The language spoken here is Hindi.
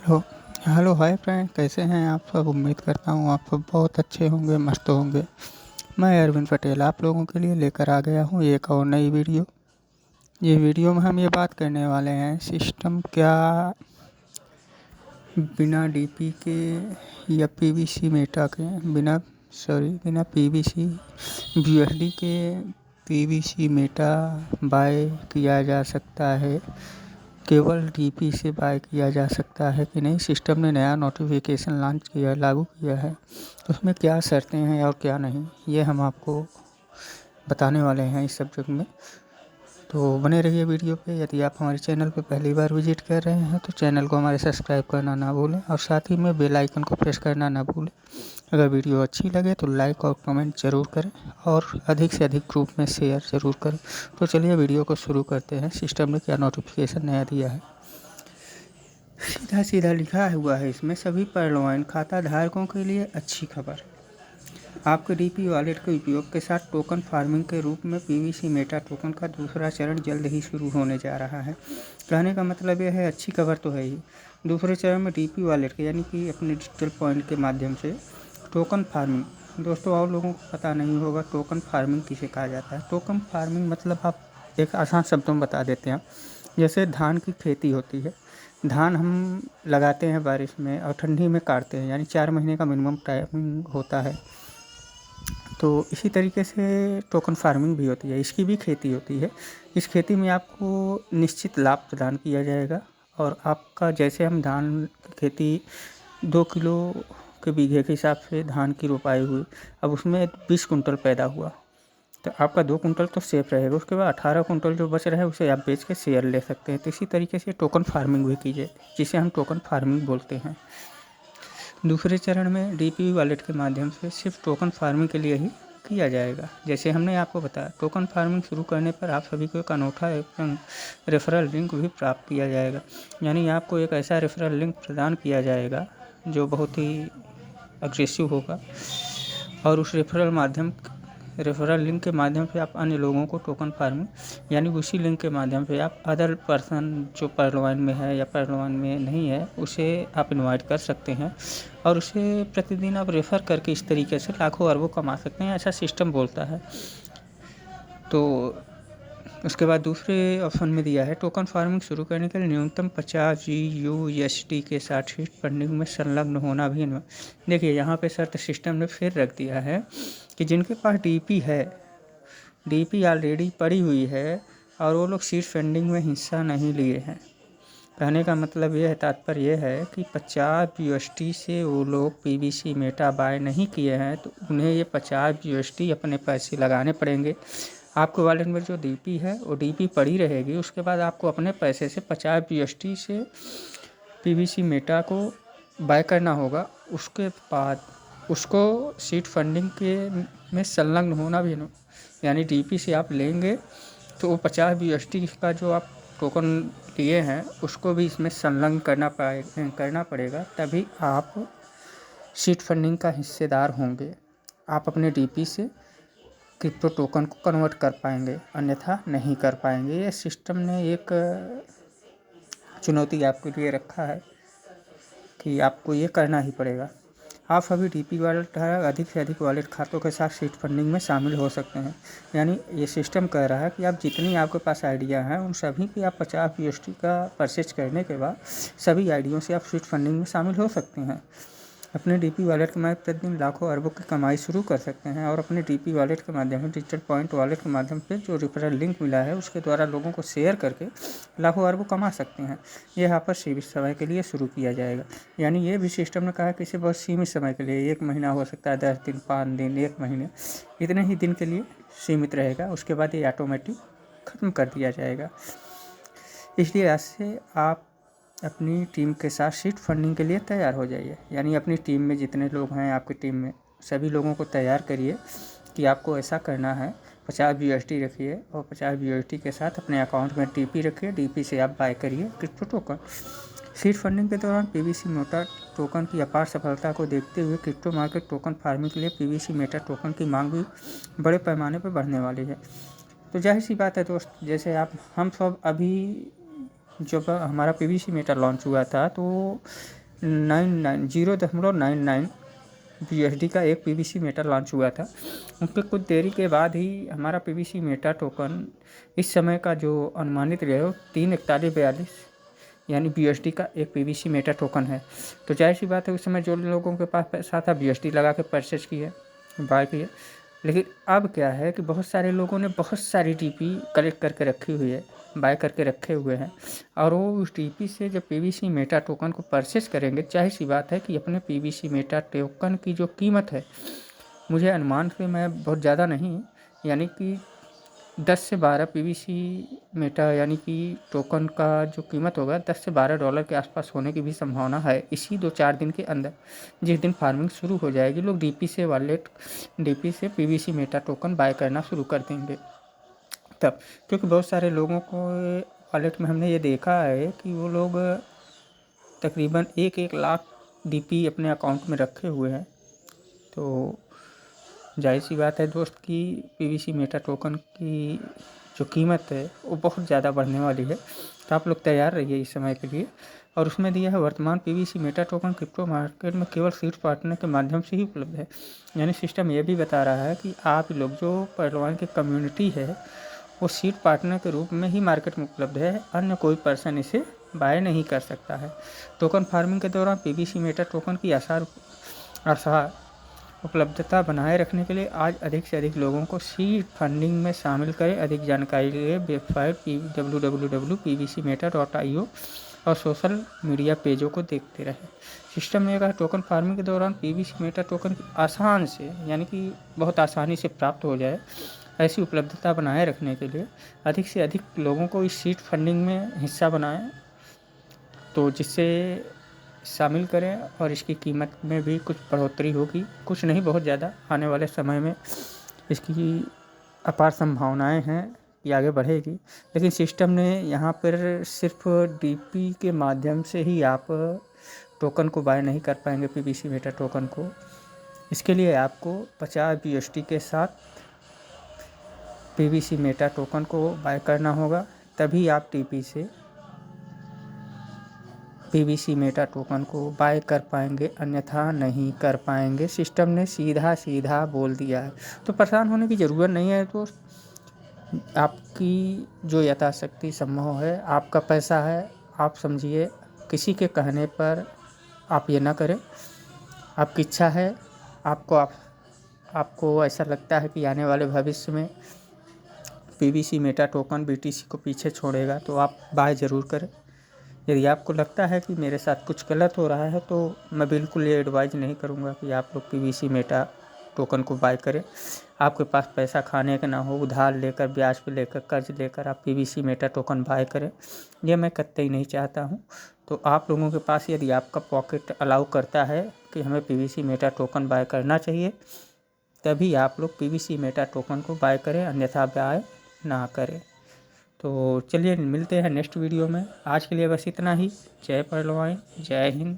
हेलो हेलो हाय फ्रेंड, कैसे हैं आप सब। उम्मीद करता हूँ आप सब बहुत अच्छे होंगे, मस्त होंगे। मैं अरविंद पटेल आप लोगों के लिए लेकर आ गया हूँ एक और नई वीडियो। ये वीडियो में हम ये बात करने वाले हैं, सिस्टम क्या बिना डीपी के या पीवीसी मेटा के बिना पीवीसी वीएसडी के पीवीसी मेटा बाय किया जा सकता है, केवल डीपी से बाय किया जा सकता है कि नहीं। सिस्टम ने नया नोटिफिकेशन लागू किया है, उसमें क्या शर्तें हैं और क्या नहीं, ये हम आपको बताने वाले हैं इस सब्जेक्ट में। तो बने रहिए वीडियो पे। यदि आप हमारे चैनल पे पहली बार विजिट कर रहे हैं तो चैनल को हमारे सब्सक्राइब करना ना भूलें और साथ ही में बेल आइकन को प्रेस करना ना भूलें। अगर वीडियो अच्छी लगे तो लाइक और कमेंट ज़रूर करें और अधिक से अधिक ग्रुप में शेयर ज़रूर करें। तो चलिए वीडियो को शुरू करते हैं। सिस्टम ने क्या नोटिफिकेशन नया दिया है, सीधा सीधा लिखा हुआ है इसमें, सभी पर्लवाइन खाता धारकों के लिए अच्छी खबर। आपके डीपी वॉलेट के उपयोग के साथ टोकन फार्मिंग के रूप में पीवीसी मेटा टोकन का दूसरा चरण जल्द ही शुरू होने जा रहा है। कहने का मतलब यह है, अच्छी खबर तो है ही। दूसरे चरण में डीपी वॉलेट के यानी कि अपने डिजिटल पॉइंट के माध्यम से टोकन फार्मिंग। दोस्तों और लोगों को पता नहीं होगा टोकन फार्मिंग किसे कहा जाता है। टोकन फार्मिंग मतलब आप एक आसान शब्दों में बता देते हैं। जैसे धान की खेती होती है, धान हम लगाते हैं बारिश में और ठंडी में काटते हैं, यानी 4 महीने का मिनिमम टाइमिंग होता है। तो इसी तरीके से टोकन फार्मिंग भी होती है, इसकी भी खेती होती है। इस खेती में आपको निश्चित लाभ प्रदान किया जाएगा और आपका, जैसे हम धान की खेती 2 किलो के बीघे के हिसाब से धान की रोपाई हुई, अब उसमें 20 कुंटल पैदा हुआ तो आपका 2 कुंटल तो सेफ रहेगा। उसके बाद 18 कुंटल जो बच रहा है उसे आप बेच के शेयर ले सकते हैं। तो इसी तरीके से टोकन फार्मिंग भी कीजिए, जिसे हम टोकन फार्मिंग बोलते हैं। दूसरे चरण में डीपी वॉलेट के माध्यम से सिर्फ टोकन फार्मिंग के लिए ही किया जाएगा। जैसे हमने आपको बताया, टोकन फार्मिंग शुरू करने पर आप सभी को एक अनूठा रेफरल लिंक भी प्राप्त किया जाएगा। यानी आपको एक ऐसा रेफरल लिंक प्रदान किया जाएगा जो बहुत ही अग्रेसिव होगा और उस रेफरल लिंक के माध्यम से आप अन्य लोगों को टोकन फार्मिंग यानी उसी लिंक के माध्यम से आप अदर पर्सन जो पर्लवाइन में है या पर्लवाइन में नहीं है उसे आप इनवाइट कर सकते हैं और उसे प्रतिदिन आप रेफ़र करके इस तरीके से लाखों अरबों कमा सकते हैं, ऐसा सिस्टम बोलता है। तो उसके बाद दूसरे ऑप्शन में दिया है, टोकन फार्मिंग शुरू करने के लिए न्यूनतम 50 GUSD के साथ सीड फंडिंग में संलग्न होना भी। देखिए यहाँ पे शर्त सिस्टम ने फिर रख दिया है कि जिनके पास डीपी है, डीपी ऑलरेडी पड़ी हुई है और वो लोग सीड फंडिंग में हिस्सा नहीं लिए हैं। कहने का मतलब ये है, तात्पर्य ये है कि 50 USD से वो लोग पीवीसी मेटा बाय नहीं किए हैं तो उन्हें ये 50 USD अपने पैसे लगाने पड़ेंगे। आपके वॉलेट में जो डीपी है वो डीपी पड़ी रहेगी, उसके बाद आपको अपने पैसे से 50 USD से पीवीसी मेटा को बाय करना होगा। उसके बाद उसको सीड फंडिंग के में संलग्न होना भी, यानी डीपी से आप लेंगे तो वो 50 USD का जो आप टोकन लिए हैं उसको भी इसमें संलग्न करना पड़ेगा, तभी आप सीड फंडिंग का हिस्सेदार होंगे। आप अपने डीपी से क्रिप्टो टोकन को कन्वर्ट कर पाएंगे, अन्यथा नहीं कर पाएंगे। ये सिस्टम ने एक चुनौती आपके लिए रखा है कि आपको ये करना ही पड़ेगा। आप सभी डीपी वॉलेट अधिक से अधिक वॉलेट खातों के साथ सीड फंडिंग में शामिल हो सकते हैं। यानी ये सिस्टम कह रहा है कि आप जितनी आपके पास आइडिया हैं उन सभी पे आप 50 USD का परचेज करने के बाद सभी आइडियों से आप सीड फंडिंग में शामिल हो सकते हैं। अपने डीपी वॉलेट के माध्यम प्रतिदिन लाखों अरबों की कमाई शुरू कर सकते हैं और अपने डीपी वॉलेट के माध्यम से डिजिटल पॉइंट वॉलेट के माध्यम से जो रेफरल लिंक मिला है उसके द्वारा लोगों को शेयर करके लाखों अरबों कमा सकते हैं। यह यहाँ पर सीमित समय के लिए शुरू किया जाएगा। यानी ये भी सिस्टम ने कहा कि इसे बहुत सीमित समय के लिए, 1 महीना हो सकता है, 10 दिन, 5 दिन, 1 महीने, इतने ही दिन के लिए सीमित रहेगा। उसके बाद ये ऑटोमेटिक ख़त्म कर दिया जाएगा। इसलिए आज से आप अपनी टीम के साथ सीड फंडिंग के लिए तैयार हो जाइए। यानी अपनी टीम में जितने लोग हैं, आपकी टीम में सभी लोगों को तैयार करिए कि आपको ऐसा करना है। 50 USD रखिए और 50 USD के साथ अपने अकाउंट में डीपी रखिए, डीपी से आप बाय करिए क्रिप्टो टोकन। सीड फंडिंग के दौरान पीवीसी मेटा टोकन की अपार सफलता को देखते हुए क्रिप्टो मार्केट टोकन फार्मिंग के लिए पीवीसी मेटा टोकन की मांग भी बड़े पैमाने पर बढ़ने वाली है। तो जाहिर सी बात है दोस्त, जैसे हम सब अभी जब हमारा पीवीसी मेटा लॉन्च हुआ था तो 0.99 BUSD का एक पीवीसी मेटा लॉन्च हुआ था। उसके कुछ देरी के बाद ही हमारा पीवीसी मेटा टोकन इस समय का जो अनुमानित रेट है 34142 यानी BUSD का एक पीवीसी मेटा टोकन है। तो जाहिर सी बात है उस समय जो लोगों के पास पैसा था BUSD लगा के परचेज किए, बाय किए। लेकिन अब क्या है कि बहुत सारे लोगों ने बहुत सारी DP कलेक्ट करके रखी हुई है, बाय करके रखे हुए हैं, और वो उस DP से जब पीवीसी मेटा टोकन को परचेस करेंगे, जाहिर सी बात है कि अपने पीवीसी मेटा टोकन की जो कीमत है, मुझे अनुमान से मैं बहुत ज़्यादा नहीं, यानी कि 10 से 12 पीवीसी मेटा यानी कि टोकन का जो कीमत होगा $10 से 12 के आसपास होने की भी संभावना है इसी 2-4 दिन के अंदर। जिस दिन फार्मिंग शुरू हो जाएगी, लोग DP से पीवीसी मेटा टोकन बाय करना शुरू कर देंगे तब। क्योंकि बहुत सारे लोगों को वॉलेट में हमने ये देखा है कि वो लोग तकरीबन 1-1 लाख DP अपने अकाउंट में रखे हुए हैं। तो जाहिर सी बात है दोस्त कि पीवीसी मेटा टोकन की जो कीमत है वो बहुत ज़्यादा बढ़ने वाली है। तो आप लोग तैयार रहिए इस समय के लिए। और उसमें दिया है वर्तमान PVC Meta token crypto market में केवल सीड पार्टनर के माध्यम से ही उपलब्ध है। यानी सिस्टम ये भी बता रहा है कि आप लोग जो पहलवान की कम्युनिटी है वो सीड पार्टनर के रूप में ही मार्केट में उपलब्ध है, अन्य कोई पर्सन इसे बाय नहीं कर सकता है। टोकन फार्मिंग के दौरान पीवीसी मेटा टोकन की आसार उपलब्धता बनाए रखने के लिए आज अधिक से अधिक लोगों को सीड फंडिंग में शामिल करें। अधिक जानकारी के लिए वेबसाइट www.pvcmeta.io और सोशल मीडिया पेजों को देखते रहें। सिस्टम ने कहा टोकन फार्मिंग के दौरान पीवीसी मेटा टोकन की आसान से यानी कि बहुत आसानी से प्राप्त हो जाए, ऐसी उपलब्धता बनाए रखने के लिए अधिक से अधिक लोगों को इस सीड फंडिंग में हिस्सा बनाएं, तो जिससे शामिल करें और इसकी कीमत में भी कुछ बढ़ोतरी होगी, कुछ नहीं बहुत ज़्यादा। आने वाले समय में इसकी अपार संभावनाएं हैं कि आगे बढ़ेगी। लेकिन सिस्टम ने यहाँ पर सिर्फ DP के माध्यम से ही आप टोकन को बाय नहीं कर पाएंगे, पीवीसी मेटा टोकन को। इसके लिए आपको 50 BUSD के साथ पीवीसी मेटा टोकन को बाय करना होगा, तभी आप DP से पीवीसी मेटा टोकन को बाय कर पाएंगे, अन्यथा नहीं कर पाएंगे। सिस्टम ने सीधा बोल दिया है, तो परेशान होने की ज़रूरत नहीं है। तो आपकी जो यथाशक्ति संभव है, आपका पैसा है, आप समझिए, किसी के कहने पर आप ये ना करें। आपकी इच्छा है, आपको ऐसा लगता है कि आने वाले भविष्य में पीवीसी मेटा टोकन BTC को पीछे छोड़ेगा, तो आप बाय ज़रूर करें। यदि आपको लगता है कि मेरे साथ कुछ गलत हो रहा है, तो मैं बिल्कुल ये एडवाइज नहीं करूँगा कि आप लोग पीवीसी मेटा टोकन को बाय करें। आपके पास पैसा खाने का ना हो, उधार लेकर, ब्याज पे लेकर, कर्ज लेकर आप पीवीसी मेटा टोकन बाय करें, ये मैं कतई नहीं चाहता हूँ। तो आप लोगों के पास यदि आपका पॉकेट अलाउ करता है कि हमें पीवीसी मेटा टोकन बाय करना चाहिए, तभी आप लोग पीवीसी मेटा टोकन को बाय करें, अन्यथा बाय ना करें। तो चलिए मिलते हैं नेक्स्ट वीडियो में। आज के लिए बस इतना ही। जय पहलवान, जय हिंद।